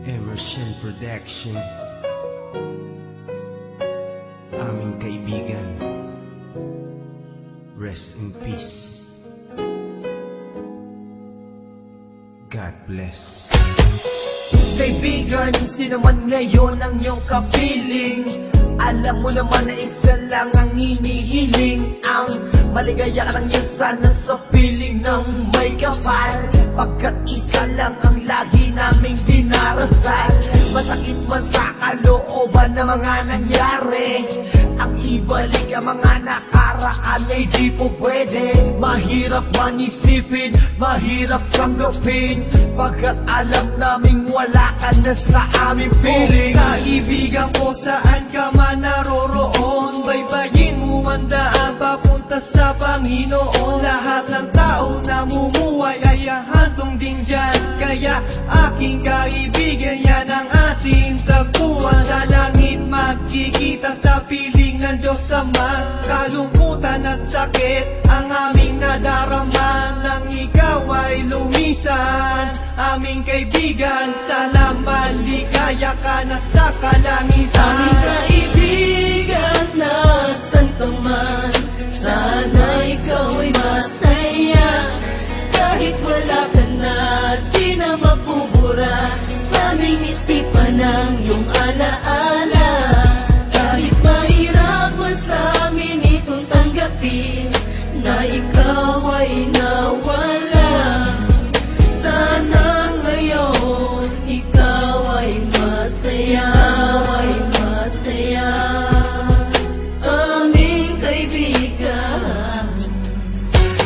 Emerson Production. Aming kaibigan, rest in peace. God bless. Kaibigan, sino man ngayon ang iyong kapiling? Alam mo naman na isa lang ang hinihiling. Ang maligaya ka lang yan sana sa feeling ng may kapal, pagkat isa lang ang lagi naming dinarasal. Masakit man sa kalooban na mga nangyari, ang ibalik ang mga nakaraan ay di po pwede. Mahirap man isipin, mahirap tanggapin, pagkat alam naming wala ka na sa aming piling. Kaibigan ko, saan ka man naroroon, baybayin mo ang daan papunta sa Panginoon. Lahat ng tao na mumuhay ay hahantong din dyan, kaya aking kaibigan, yan ang ating tagpuan. Sa langit magkikita sa piling ng Diyos Ama, kalungkutan at sakit ang aming nadarama. Nang ikaw ay lumisan, aming kaibigan, sana maligaya ka na sa kalangitan. Aming kaibigan, nasan ka man, sana ikaw ay masaya. Kahit wala ka na, di na mapubura sa aming isipan ng iyong alaala. Kahit mahirap man sa amin itong tanggapin na ikaw ay nawala, sana ngayon ikaw ay masaya, ay masaya. Aming kaibigan,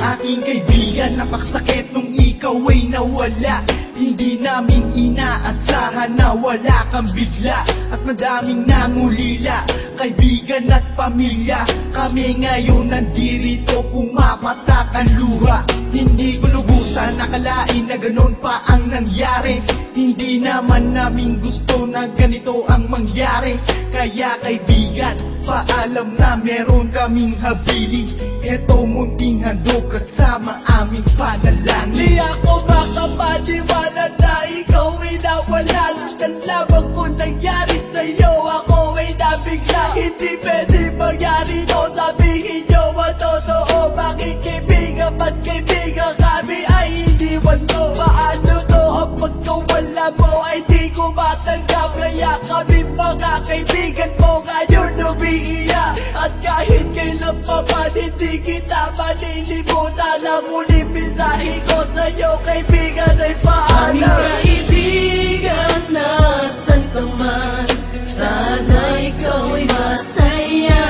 Aking kaibigan, napakasakit nung ikaw ay nawala. Hindi namin inaasahan na wala kang bigla, at madaming nangulila, kaibigan at pamilya. Kami ngayon nandirito, pumapatak ang luha. Hindi ko lubusan nakalain na ganon pa ang nangyari. Hindi naman namin gusto na ganito ang mangyari. Kaya kaibigan, paalam na meron kaming habiling. Eto munting handog kasama aming panalangin. Di ako makapaniwala na ikaw ay nawala. Nang lamang ko nangyari sa'yo, ako ay nabigla. Hindi pwede mangyari to, sabihin nyo ang totoo. Bakit kaibigan, ba't kaibigan kami ay iniwan mo? Paano to ang pagkawala mo ay di ko matanggap? Kaya kami mga kaibigan mo ngayon umiiyak, at kahit kailan pa man hindi kita malilimutan. Ang muling mensahe ko sa'yo kaibigan ay aming paalam. kaibigan, nasan ka man, sana ikaw ay masaya.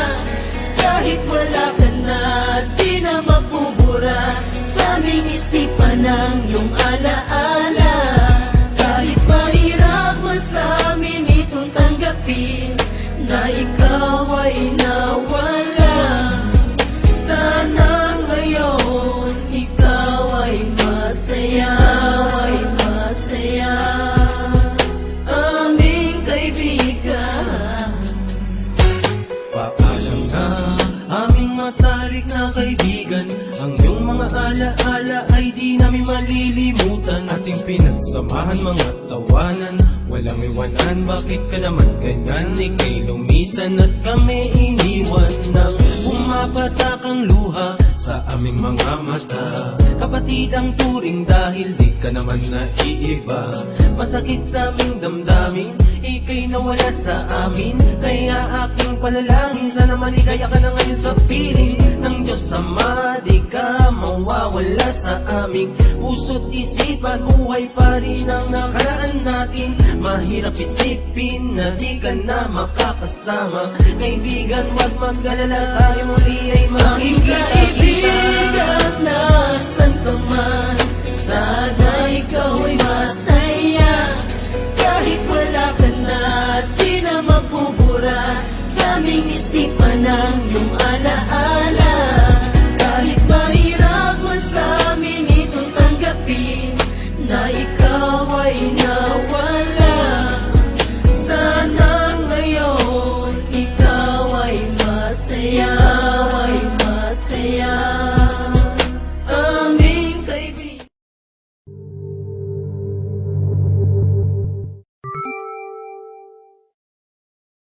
Kahit wala ka na, di na mapubura sa aming isipan ng iyong alaala. Kahit mahirap man sa amin itong tanggapin na ikaw ay nawala, sana ngayon ikaw ay masaya, ay masaya. Aming kaibigan, Paalam na aming matalik na kaibigan, ang iyong mga alaala ay di namin malilimutan. Ating pinagsamahan mga tawanan, walang iwanan. Bakit ka naman ganyan? Ika'y lumisan at kami iniwan. Nang pumapatak ang luha sa aming mga mata, kapatid ang turing dahil di ka naman naiiba. Masakit sa aming damdamin, ika'y nawala sa amin. Kaya aking panalangin, sana maligaya ka na ngayon sa piling ng Diyos Ama. Di ka mawawala sa aming puso't isipan. Buhay pa rin ang nakaraan natin. Mahirap isipin na di ka na makakasama. Kaibigan, wag mag-alala, tayo muli ay aming makikita.